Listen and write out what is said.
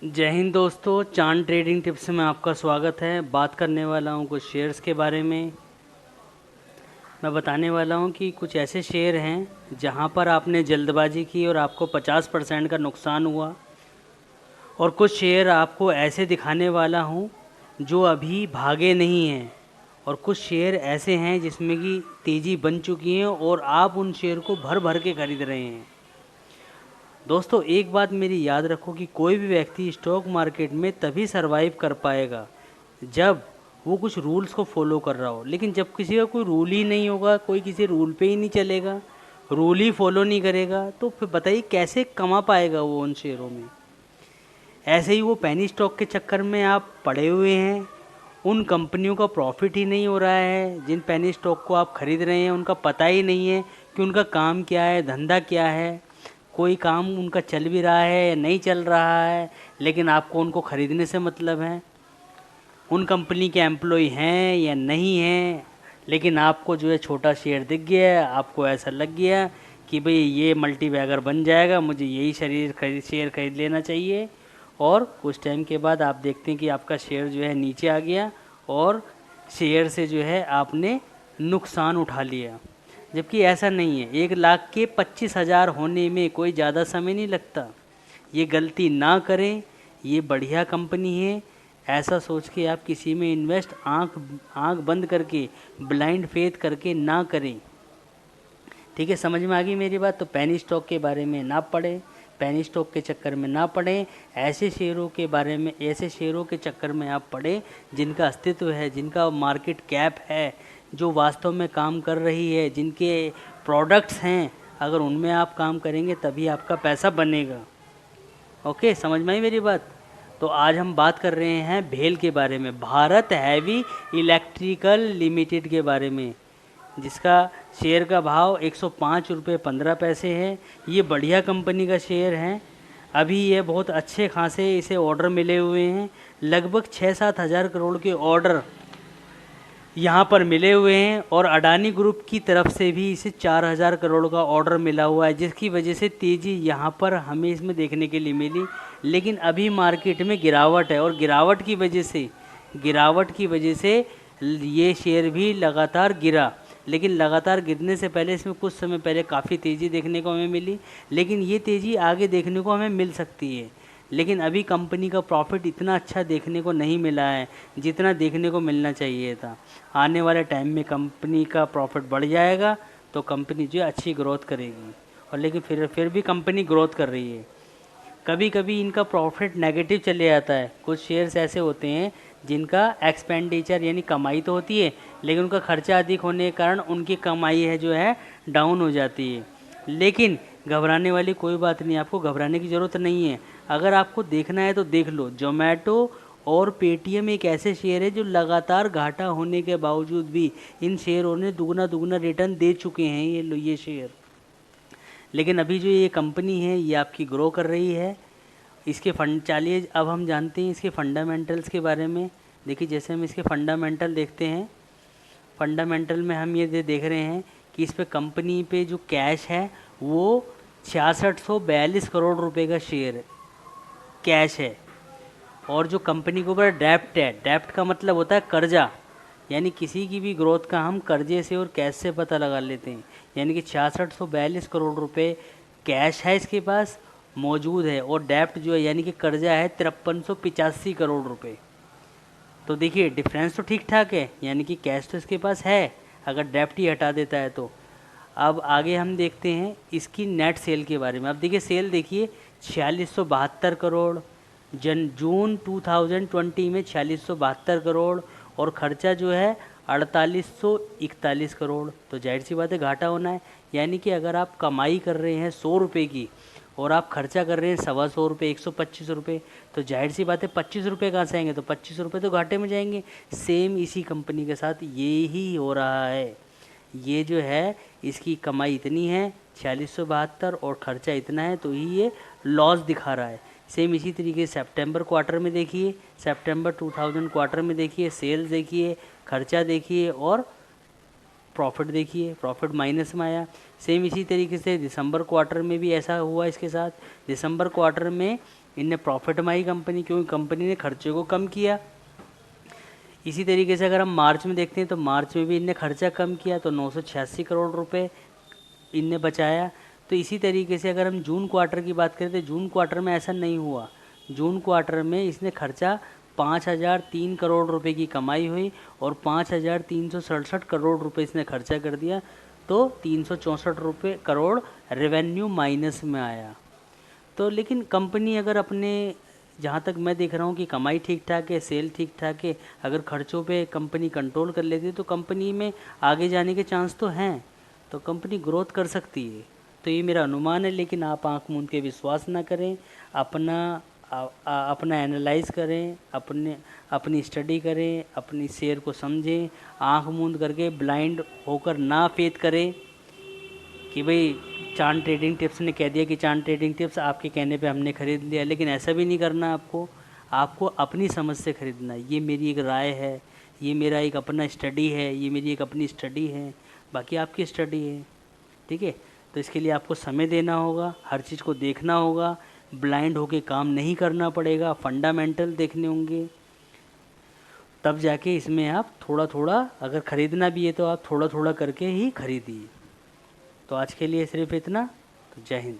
जय हिंद दोस्तों, चांद ट्रेडिंग टिप्स में आपका स्वागत है। बात करने वाला हूं कुछ शेयर्स के बारे में। मैं बताने वाला हूं कि कुछ ऐसे शेयर हैं जहां पर आपने जल्दबाजी की और आपको 50% का नुकसान हुआ, और कुछ शेयर आपको ऐसे दिखाने वाला हूं जो अभी भागे नहीं हैं, और कुछ शेयर ऐसे हैं जिसमें कि तेज़ी बन चुकी है और आप उन शेयर को भर भर के खरीद रहे हैं। दोस्तों, एक बात मेरी याद रखो कि कोई भी व्यक्ति स्टॉक मार्केट में तभी सरवाइव कर पाएगा जब वो कुछ रूल्स को फॉलो कर रहा हो। लेकिन जब किसी का कोई रूल ही नहीं होगा, कोई किसी रूल पे ही नहीं चलेगा, रूल ही फॉलो नहीं करेगा, तो फिर बताइए कैसे कमा पाएगा वो उन शेयरों में। ऐसे ही वो पेनी स्टॉक के चक्कर में आप पड़े हुए हैं। उन कंपनियों का प्रॉफिट ही नहीं हो रहा है। जिन पेनी स्टॉक को आप खरीद रहे हैं उनका पता ही नहीं है कि उनका काम क्या है, धंधा क्या है, कोई काम उनका चल भी रहा है या नहीं चल रहा है, लेकिन आपको उनको खरीदने से मतलब है। उन कंपनी के एम्प्लॉय हैं या नहीं हैं, लेकिन आपको जो है छोटा शेयर दिख गया, आपको ऐसा लग गया कि भाई ये मल्टी बैगर बन जाएगा, मुझे यही शेयर खरीद लेना चाहिए। और कुछ टाइम के बाद आप देखते हैं कि आपका शेयर जो है नीचे आ गया और शेयर से जो है आपने नुकसान उठा लिया। जबकि ऐसा नहीं है, 1 लाख के 25,000 होने में कोई ज़्यादा समय नहीं लगता। ये गलती ना करें, ये बढ़िया कंपनी है, ऐसा सोच के आप किसी में इन्वेस्ट आँख आँख बंद करके, ब्लाइंड फेथ करके ना करें। ठीक है, समझ में आ गई मेरी बात। तो पेनी स्टॉक के बारे में ना पढ़ें, पेनी स्टॉक के चक्कर में ना पढ़ें। ऐसे शेयरों के बारे में, ऐसे शेयरों के चक्कर में आप पढ़ें जिनका अस्तित्व है, जिनका मार्केट कैप है, जो वास्तव में काम कर रही है, जिनके प्रोडक्ट्स हैं। अगर उनमें आप काम करेंगे तभी आपका पैसा बनेगा। ओके, समझ में आई मेरी बात। तो आज हम बात कर रहे हैं भेल के बारे में, भारत हैवी इलेक्ट्रिकल लिमिटेड के बारे में, जिसका शेयर का भाव 105 रुपये 15 पैसे है। ये बढ़िया कंपनी का शेयर है। अभी ये बहुत अच्छे खासे इसे ऑर्डर मिले हुए हैं। लगभग 6-7 हज़ार करोड़ के ऑर्डर यहाँ पर मिले हुए हैं, और अडानी ग्रुप की तरफ से भी इसे 4,000 करोड़ का ऑर्डर मिला हुआ है, जिसकी वजह से तेज़ी यहाँ पर हमें इसमें देखने के लिए मिली। लेकिन अभी मार्केट में गिरावट है, और गिरावट की वजह से ये शेयर भी लगातार गिरा। लेकिन लगातार गिरने से पहले इसमें कुछ समय पहले काफ़ी तेज़ी देखने को हमें मिली, लेकिन ये तेज़ी आगे देखने को हमें मिल सकती है। लेकिन अभी कंपनी का प्रॉफिट इतना अच्छा देखने को नहीं मिला है जितना देखने को मिलना चाहिए था। आने वाले टाइम में कंपनी का प्रॉफिट बढ़ जाएगा तो कंपनी जो है अच्छी ग्रोथ करेगी। और लेकिन फिर भी कंपनी ग्रोथ कर रही है। कभी कभी इनका प्रॉफिट नेगेटिव चले जाता है। कुछ शेयर्स ऐसे होते हैं जिनका एक्सपेंडिचर यानी कमाई तो होती है, लेकिन उनका खर्चा अधिक होने के कारण उनकी कमाई है जो है डाउन हो जाती है। लेकिन घबराने वाली कोई बात नहीं, आपको घबराने की ज़रूरत नहीं है। अगर आपको देखना है तो देख लो, जोमेटो और पेटीएम एक ऐसे शेयर है जो लगातार घाटा होने के बावजूद भी इन शेयरों ने दुगना दुगना रिटर्न दे चुके हैं ये शेयर। लेकिन अभी जो ये कंपनी है ये आपकी ग्रो कर रही है। इसके फंड चलिए अब हम जानते हैं इसके फंडामेंटल्स के बारे में। देखिए, जैसे हम इसके फंडामेंटल देखते हैं, फंडामेंटल में हम ये देख रहे हैं कि इस पे कंपनी पे जो कैश है वो 6642 करोड़ रुपए का शेयर कैश है। और जो कंपनी के ऊपर डेप्ट है, डेप्ट का मतलब होता है कर्जा, यानी किसी की भी ग्रोथ का हम कर्जे से और कैश से पता लगा लेते हैं। यानी कि 6642 करोड़ रुपए कैश है इसके पास मौजूद है, और डेप्ट जो है यानी कि कर्जा है 5385 करोड़ रुपए। तो देखिए डिफरेंस तो ठीक ठाक है, यानी कि कैश तो इसके पास है अगर डेप्ट ही हटा देता है तो। अब आगे हम देखते हैं इसकी नेट सेल के बारे में। अब देखिए सेल देखिए 4672 करोड़, जून 2020 में 4672 करोड़, और खर्चा जो है 4841 करोड़। तो जाहिर सी बात है घाटा होना है। यानी कि अगर आप कमाई कर रहे हैं 100 रुपये की और आप खर्चा कर रहे हैं 125 रुपये, 125 रुपये, तो जाहिर सी बात है 25 रुपये कहाँ से आएंगे, तो 25 रुपये तो घाटे में जाएंगे। सेम इसी कंपनी के साथ ये ही हो रहा है। ये जो है इसकी कमाई इतनी है 4672 और खर्चा इतना है, तो ही ये लॉस दिखा रहा है। सेम इसी तरीके से सितंबर क्वार्टर में देखिए, सितंबर 2000 क्वार्टर में देखिए, सेल्स देखिए, खर्चा देखिए और प्रॉफिट देखिए, प्रॉफिट माइनस में आया। सेम इसी तरीके से दिसंबर क्वार्टर में भी ऐसा हुआ इसके साथ। दिसंबर क्वार्टर में इनने प्रॉफिट में आई कंपनी, क्योंकि कंपनी ने खर्चे को कम किया। इसी तरीके से अगर हम मार्च में देखते हैं तो मार्च में भी इनने खर्चा कम किया, तो 986 करोड़ रुपए इनने बचाया। तो इसी तरीके से अगर हम जून क्वार्टर की बात करें तो जून क्वार्टर में ऐसा नहीं हुआ। जून क्वार्टर में इसने खर्चा 5003 करोड़ रुपए की कमाई हुई और 5367 करोड़ रुपए इसने खर्चा कर दिया, तो 364 करोड़ रेवेन्यू माइनस में आया। तो लेकिन कंपनी अगर अपने, जहाँ तक मैं देख रहा हूँ कि कमाई ठीक ठाक है, सेल ठीक ठाक है, अगर खर्चों पे कंपनी कंट्रोल कर लेती है तो कंपनी में आगे जाने के चांस तो हैं, तो कंपनी ग्रोथ कर सकती है। तो ये मेरा अनुमान है, लेकिन आप आंख मूंद के विश्वास ना करें, अपना एनालाइज करें, अपनी स्टडी करें, अपनी शेयर को समझें। आंख मूंद करके ब्लाइंड होकर ना फेथ करें कि भाई चांद ट्रेडिंग टिप्स ने कह दिया कि चांद ट्रेडिंग टिप्स आपके कहने पे हमने ख़रीद लिया, लेकिन ऐसा भी नहीं करना। आपको अपनी समझ से ख़रीदना है। ये मेरी एक राय है, ये मेरा एक अपना स्टडी है, ये मेरी एक अपनी स्टडी है, बाकी आपकी स्टडी है, ठीक है। तो इसके लिए आपको समय देना होगा, हर चीज़ को देखना होगा, ब्लाइंड होके काम नहीं करना पड़ेगा, फंडामेंटल देखने होंगे, तब जाके इसमें आप थोड़ा थोड़ा, अगर ख़रीदना भी है तो आप थोड़ा थोड़ा करके ही खरीदिए। तो आज के लिए सिर्फ इतना। तो जय हिंद।